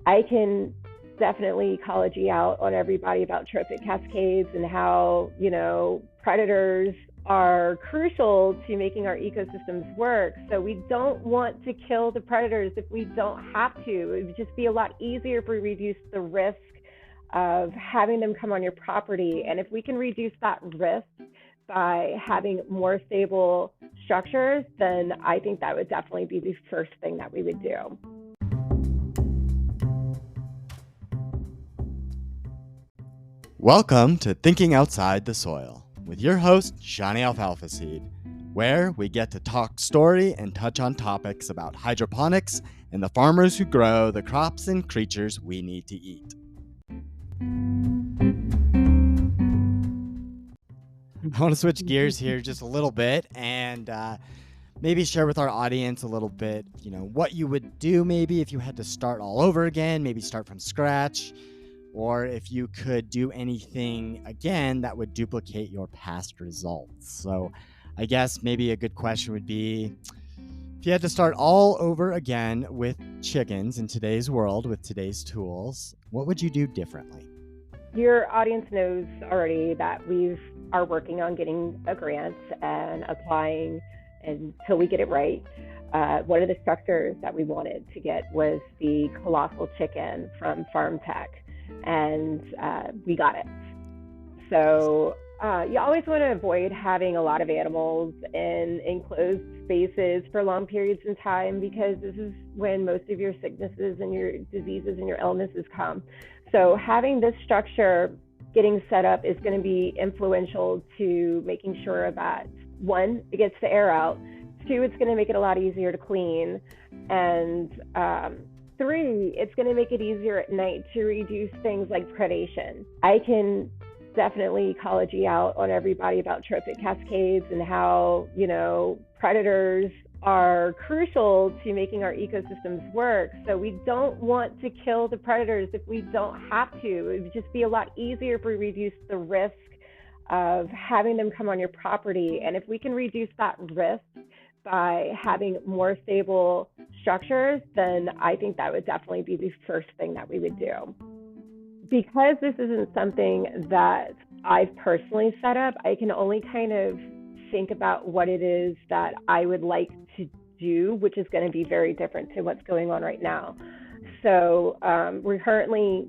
I can definitely ecology out on everybody about trophic cascades and how, predators are crucial to making our ecosystems work. So we don't want to kill the predators if we don't have to. It would just be a lot easier if we reduce the risk of having them come on your property. And if we can reduce that risk by having more stable structures, then I think that would definitely be the first thing that we would do. Welcome to Thinking Outside the Soil with your host, Johnny Alfalfaseed, where we get to talk story and touch on topics about hydroponics and the farmers who grow the crops and creatures we need to eat. I want to switch gears here just a little bit and maybe share with our audience a little bit, what you would do maybe if you had to start all over again, maybe start from scratch, or if you could do anything again that would duplicate your past results. So I guess maybe a good question would be, if you had to start all over again with chickens in today's world, with today's tools, what would you do differently? Your audience knows already that we are working on getting a grant and applying until we get it right. One of the structures that we wanted to get was the colossal chicken from Farm Tech, and we got it. So you always want to avoid having a lot of animals in enclosed spaces for long periods in time, because this is when most of your sicknesses and your diseases and your illnesses come. So having this structure getting set up is going to be influential to making sure that, one, it gets the air out, two, it's going to make it a lot easier to clean, and three, it's going to make it easier at night to reduce things like predation. I can definitely ecology out on everybody about trophic cascades and how, predators are crucial to making our ecosystems work. So we don't want to kill the predators if we don't have to. It would just be a lot easier if we reduce the risk of having them come on your property. And if we can reduce that risk by having more stable structures, then I think that would definitely be the first thing that we would do. Because this isn't something that I've personally set up, I can only kind of think about what it is that I would like to do, which is going to be very different to what's going on right now. So we currently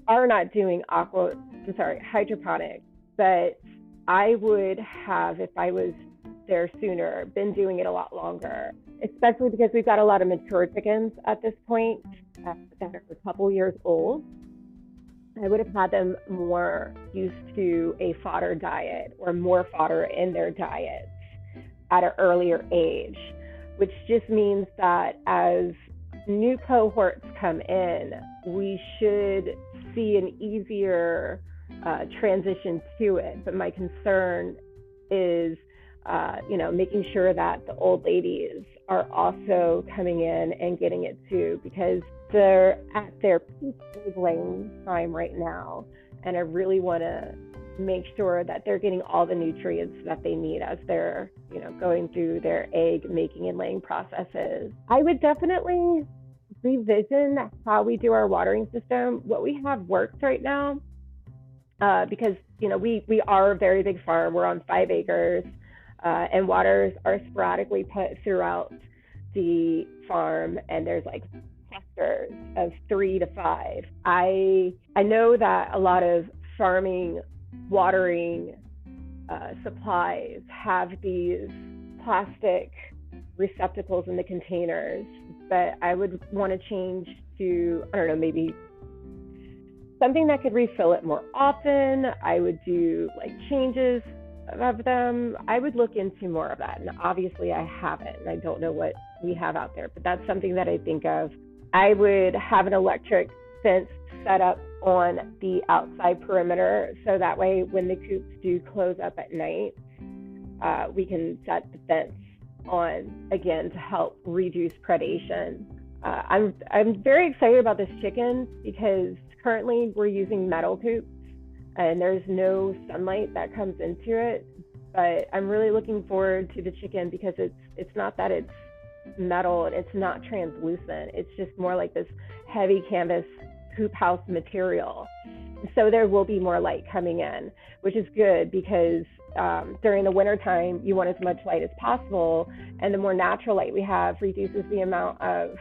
are not doing hydroponics, but I would have, if I was there sooner, been doing it a lot longer, especially because we've got a lot of mature chickens at this point that are a couple years old. I would have had them more used to a fodder diet or more fodder in their diets at an earlier age, which just means that as new cohorts come in, we should see an easier transition to it. But my concern is, making sure that the old ladies are also coming in and getting it too, because they're at their peak egg laying time right now. And I really want to make sure that they're getting all the nutrients that they need as they're, going through their egg making and laying processes. I would definitely revision how we do our watering system. What we have works right now, because, we are a very big farm. We're on 5 acres. And waters are sporadically put throughout the farm, and there's like clusters of 3 to 5. I know that a lot of farming watering supplies have these plastic receptacles in the containers, but I would want to change to, maybe something that could refill it more often. I would do like changes of them. I would look into more of that, and obviously I haven't, and I don't know what we have out there, but that's something that I think of. I would have an electric fence set up on the outside perimeter, so that way when the coops do close up at night, we can set the fence on again to help reduce predation. I'm very excited about this chicken because currently we're using metal coops and there's no sunlight that comes into it. But I'm really looking forward to the chicken because it's not that it's metal and it's not translucent. It's just more like this heavy canvas hoop house material. So there will be more light coming in, which is good because during the wintertime, you want as much light as possible. And the more natural light we have reduces the amount of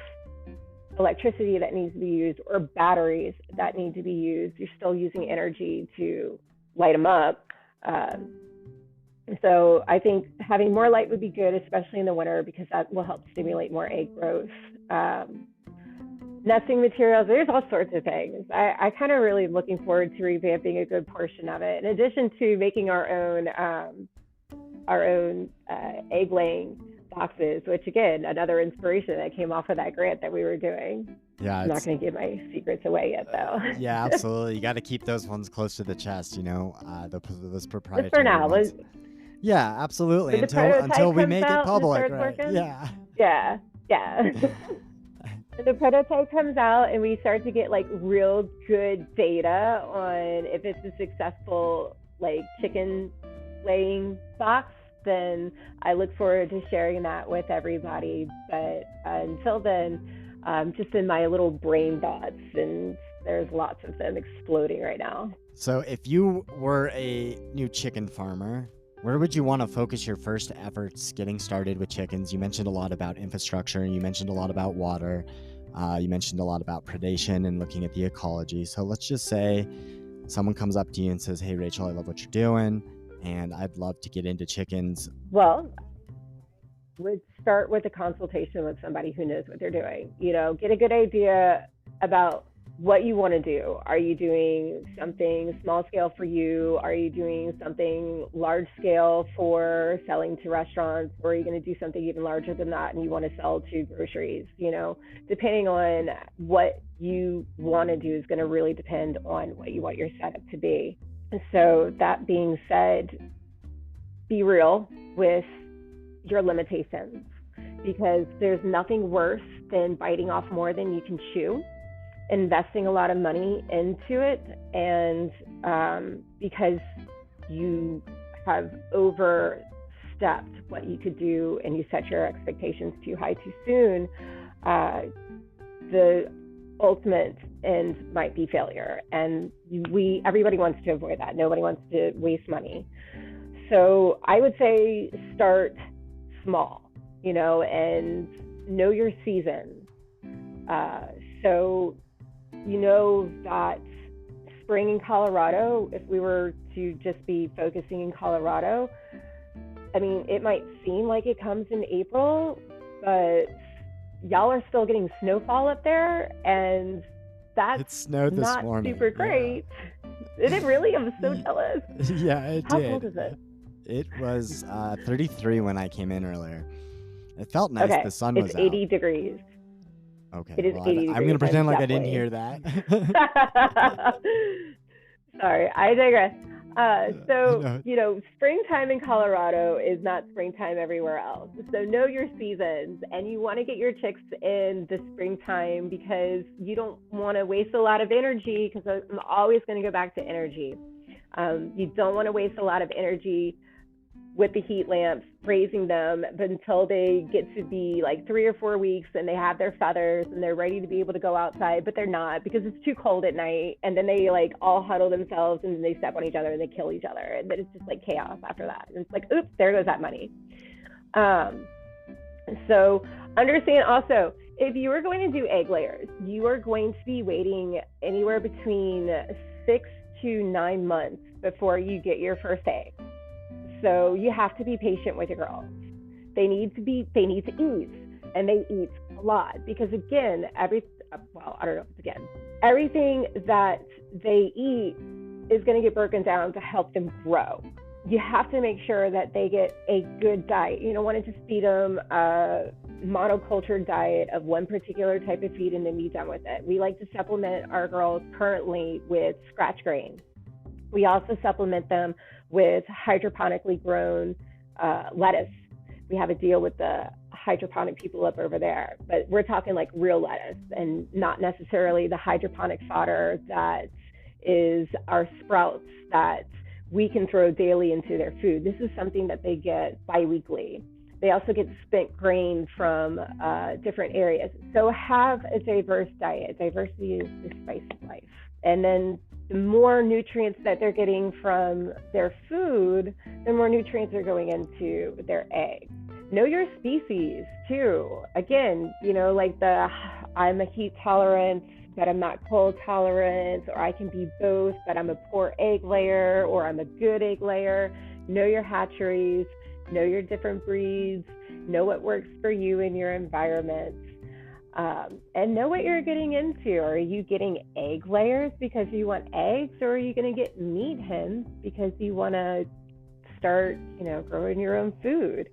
electricity that needs to be used or batteries that need to be used. You're still using energy to light them up. So I think having more light would be good, especially in the winter, because that will help stimulate more egg growth. Nesting materials, there's all sorts of things. I kind of really looking forward to revamping a good portion of it. In addition to making our own egg laying boxes, which again, another inspiration that came off of that grant that we were doing. Yeah, I'm not going to give my secrets away yet, though. Yeah, absolutely. You got to keep those ones close to the chest, those proprietary Just for now. ones. Yeah, absolutely. Until we make it public, right? Working? Yeah. The prototype comes out and we start to get like real good data on if it's a successful like chicken laying box, then I look forward to sharing that with everybody. But until then, just in my little brain thoughts, and there's lots of them exploding right now. So if you were a new chicken farmer, where would you want to focus your first efforts getting started with chickens? You mentioned a lot about infrastructure, and you mentioned a lot about water. You mentioned a lot about predation and looking at the ecology. So let's just say someone comes up to you and says, "Hey, Rachel, I love what you're doing, and I'd love to get into chickens." Well, would start with a consultation with somebody who knows what they're doing. Get a good idea about what you want to do. Are you doing something small scale for you? Are you doing something large scale for selling to restaurants? Or are you going to do something even larger than that and you want to sell to groceries? Depending on what you want to do is going to really depend on what you want your setup to be. So that being said, be real with your limitations, because there's nothing worse than biting off more than you can chew, investing a lot of money into it, and because you have overstepped what you could do and you set your expectations too high too soon, the ultimate end might be failure. And everybody wants to avoid that. Nobody wants to waste money. So I would say start small, and know your season. So that spring in Colorado, if we were to just be focusing in Colorado, I mean, it might seem like it comes in April, but y'all are still getting snowfall up there, and that's it snowed this not morning. Super great. Yeah. Did it really? I'm so jealous. Yeah, it How did. How cold is it? It was 33 when I came in earlier. It felt nice. Okay. The sun was out. It's 80 degrees. Okay. It is 80 degrees. I'm going to pretend like I didn't hear that. Sorry, I digress. Springtime in Colorado is not springtime everywhere else. So know your seasons, and you want to get your chicks in the springtime because you don't want to waste a lot of energy, because I'm always going to go back to energy. You don't want to waste a lot of energy with the heat lamps, raising them until they get to be like 3 or 4 weeks and they have their feathers and they're ready to be able to go outside, but they're not because it's too cold at night. And then they like all huddle themselves and then they step on each other and they kill each other. And then it's just like chaos after that. And it's like, oops, there goes that money. So understand also, if you are going to do egg layers, you are going to be waiting anywhere between 6 to 9 months before you get your first egg. So you have to be patient with your girls. They need to eat, and they eat a lot, because again, everything that they eat is going to get broken down to help them grow. You have to make sure that they get a good diet. You don't want to just feed them a monoculture diet of one particular type of feed and then be done with it. We like to supplement our girls currently with scratch grain. We also supplement them with hydroponically grown lettuce. We have a deal with the hydroponic people up over there, but we're talking like real lettuce and not necessarily the hydroponic fodder that is our sprouts that we can throw daily into their food. This is something that they get bi-weekly. They also get spent grain from different areas. So have a diverse diet. Diversity is the spice of life. And then the more nutrients that they're getting from their food, the more nutrients are going into their eggs. Know your species too. Again, like I'm a heat tolerant, but I'm not cold tolerant, or I can be both, but I'm a poor egg layer, or I'm a good egg layer. Know your hatcheries, know your different breeds, know what works for you in your environment, and know what you're getting into. Are you getting egg layers because you want eggs, or are you going to get meat hens because you want to start, growing your own food?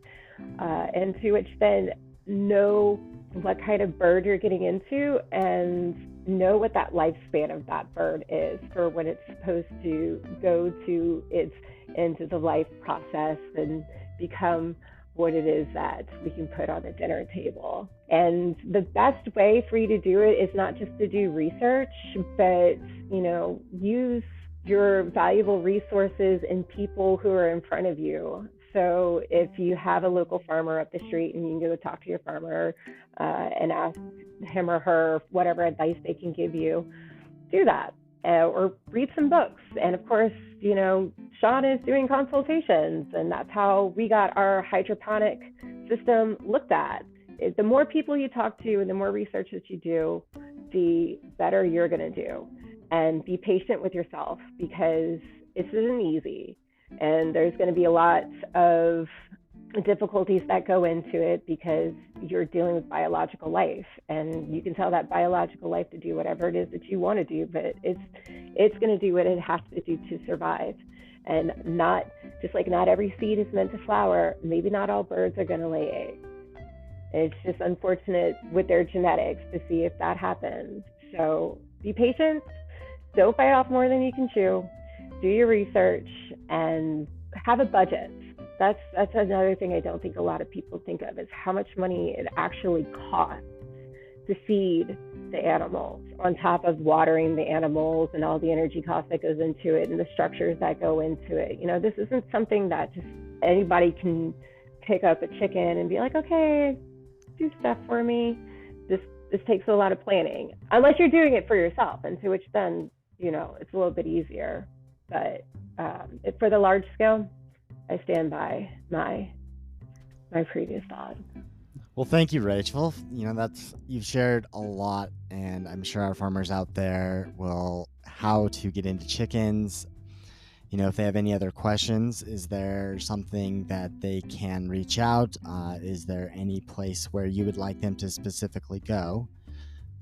And to which then know what kind of bird you're getting into, and know what that lifespan of that bird is for when it's supposed to go to its end of the life process and become what it is that we can put on the dinner table. And the best way for you to do it is not just to do research, but, use your valuable resources and people who are in front of you. So if you have a local farmer up the street and you can go talk to your farmer and ask him or her whatever advice they can give you, do that. Or read some books. And of course, Sean is doing consultations, and that's how we got our hydroponic system looked at. The more people you talk to and the more research that you do, the better you're going to do. And be patient with yourself, because this isn't easy. And there's going to be a lot of difficulties that go into it, because you're dealing with biological life, and you can tell that biological life to do whatever it is that you want to do, but it's going to do what it has to do to survive. And not every seed is meant to flower, maybe not all birds are going to lay eggs. It's just unfortunate with their genetics to see if that happens. So be patient, don't bite off more than you can chew, do your research, and have a budget. That's another thing I don't think a lot of people think of, is how much money it actually costs to feed the animals, on top of watering the animals and all the energy costs that goes into it and the structures that go into it. This isn't something that just anybody can pick up a chicken and be like, okay, do stuff for me. This takes a lot of planning, unless you're doing it for yourself, and to which then, it's a little bit easier. But for the large scale, I stand by my previous thought. Well, thank you, Rachel. You've shared a lot, and I'm sure our farmers out there will how to get into chickens. If they have any other questions, is there something that they can reach out? Is there any place where you would like them to specifically go?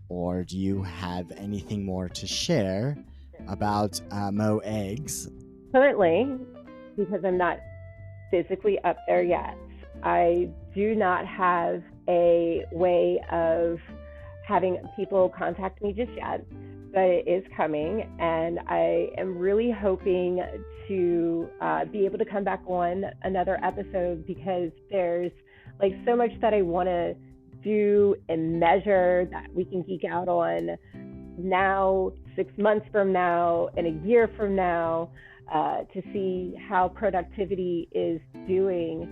Or do you have anything more to share about Mo Eggs? Currently, because I'm not physically up there yet, I do not have a way of having people contact me just yet, but it is coming, and I am really hoping to be able to come back on another episode, because there's so much that I want to do and measure that we can geek out on now, 6 months from now, and a year from now, to see how productivity is doing,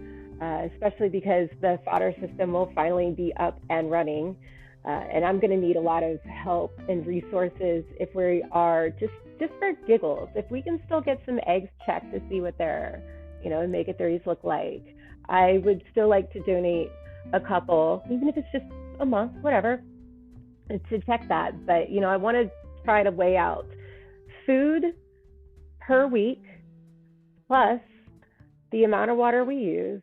especially because the fodder system will finally be up and running. And I'm going to need a lot of help and resources if we are just for giggles. If we can still get some eggs checked to see what their, Megathree look like, I would still like to donate a couple, even if it's just a month, whatever, to check that. But, I want to try to weigh out food per week, plus the amount of water we use,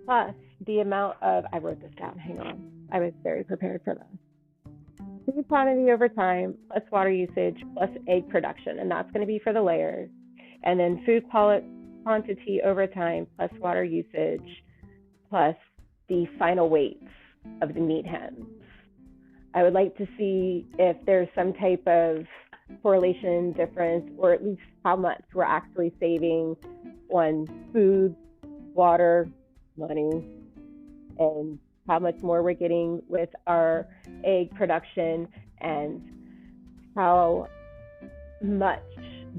plus the amount of, I wrote this down, hang on, I was very prepared for this. Food quantity over time, plus water usage, plus egg production, and that's going to be for the layers. And then food quantity over time, plus water usage, plus the final weights of the meat hens. I would like to see if there's some type of correlation difference, or at least how much we're actually saving on food, water, money, and how much more we're getting with our egg production, and how much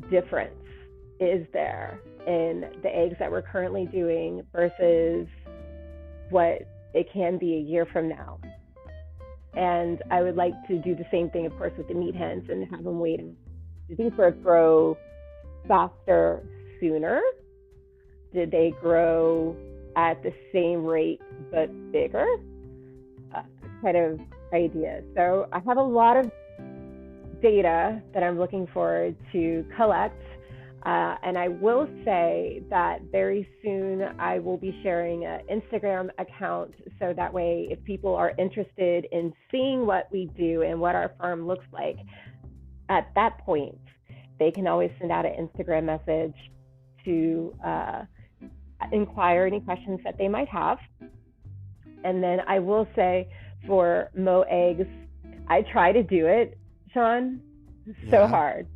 difference is there in the eggs that we're currently doing versus what it can be a year from now. And I would like to do the same thing, of course, with the meat hens and have them wait. Do these birds grow faster sooner? Did they grow at the same rate but bigger? Kind of idea. So I have a lot of data that I'm looking forward to collect. And I will say that very soon I will be sharing an Instagram account, so that way if people are interested in seeing what we do and what our farm looks like, at that point, they can always send out an Instagram message to inquire any questions that they might have. And then I will say for Mo eggs, I try to do it, Sean, so hard.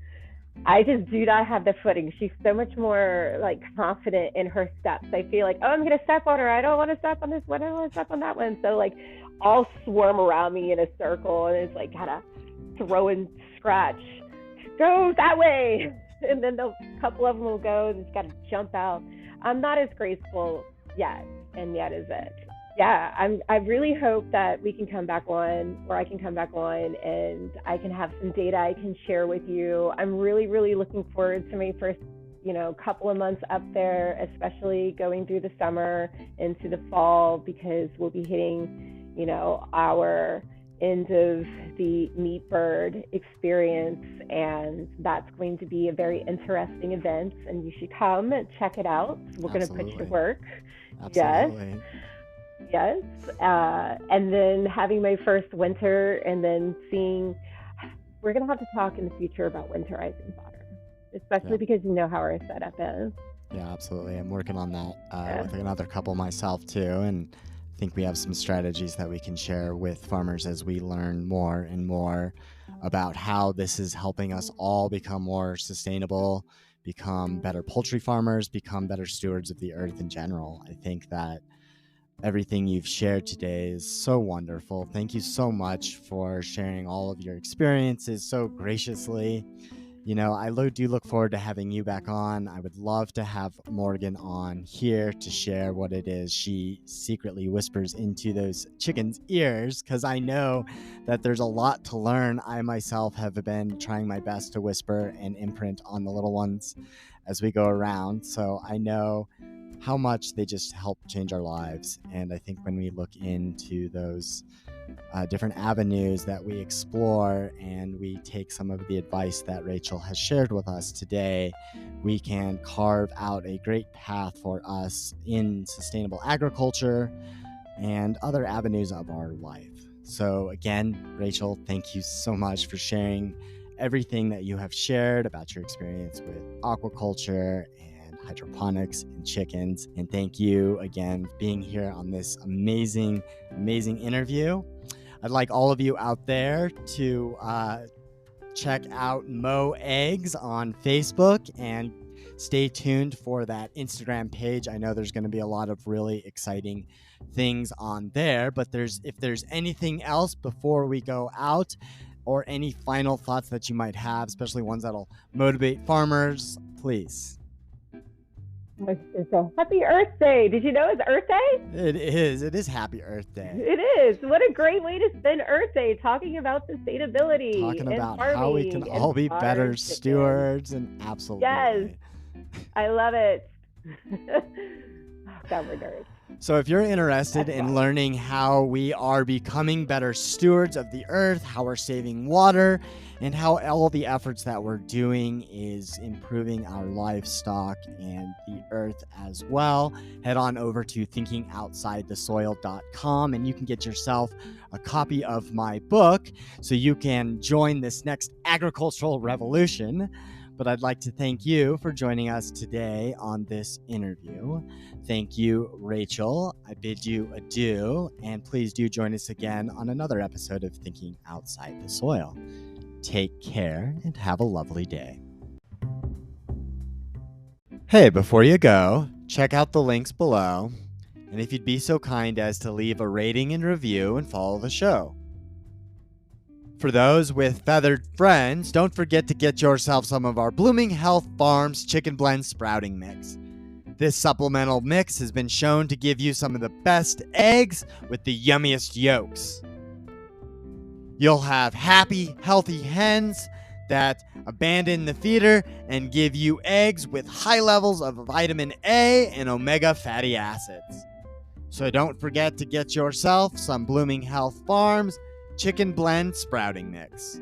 I just do not have the footing. She's so much more like confident in her steps. I feel like, oh, I'm going to step on her. I don't want to step on this one. I don't want to step on that one. So like all swarm around me in a circle, and it's like gotta throw and scratch. Go that way. And then a couple of them will go and it's got to jump out. I'm not as graceful yet, and yet is it. Yeah, I really hope that we can come back on, or I can come back on, and I can have some data I can share with you. I'm really, really looking forward to my first, couple of months up there, especially going through the summer into the fall, because we'll be hitting, our end of the meat bird experience, and that's going to be a very interesting event, and you should come and check it out. We're going to put you to work. Absolutely. Yes. And then having my first winter, and then we're going to have to talk in the future about winterizing fodder, especially because you know how our setup is. Yeah, absolutely. I'm working on that with another couple myself too, and I think we have some strategies that we can share with farmers as we learn more and more about how this is helping us all become more sustainable, become better poultry farmers, become better stewards of the earth in general. I think that everything you've shared today is so wonderful. Thank you so much for sharing all of your experiences so graciously. I do look forward to having you back on. I would love to have Morgan on here to share what it is she secretly whispers into those chickens' ears, because I know that there's a lot to learn. I myself have been trying my best to whisper and imprint on the little ones as we go around. So I know how much they just help change our lives. And I think when we look into those different avenues that we explore, and we take some of the advice that Rachel has shared with us today, we can carve out a great path for us in sustainable agriculture and other avenues of our life. So again, Rachel, thank you so much for sharing everything that you have shared about your experience with aquaculture and hydroponics and chickens. And thank you again for being here on this amazing interview. I'd like all of you out there to check out Mo Eggs on Facebook and stay tuned for that Instagram page. I know there's going to be a lot of really exciting things on there, but if there's anything else before we go out, or any final thoughts that you might have, especially ones that'll motivate farmers, please. It's a Happy Earth Day. Did you know it's Earth Day? It is Happy Earth Day. It is. What a great way to spend Earth Day, talking about sustainability. Talking about how we can all be better stewards, and absolutely. Yes. I love it. Oh, God, we're nerds. So if you're interested in learning how we are becoming better stewards of the earth, how we're saving water, and how all the efforts that we're doing is improving our livestock and the earth as well, head on over to thinkingoutsidethesoil.com, and you can get yourself a copy of my book so you can join this next agricultural revolution. But I'd like to thank you for joining us today on this interview. Thank you, Rachel. I bid you adieu, and please do join us again on another episode of Thinking Outside the Soil. Take care and have a lovely day. Hey, before you go, check out the links below, and if you'd be so kind as to leave a rating and review and follow the show. For those with feathered friends, don't forget to get yourself some of our Blooming Health Farms Chicken Blend Sprouting Mix. This supplemental mix has been shown to give you some of the best eggs with the yummiest yolks. You'll have happy, healthy hens that abandon the feeder and give you eggs with high levels of vitamin A and omega fatty acids. So don't forget to get yourself some Blooming Health Farms Chicken Blend Sprouting Mix.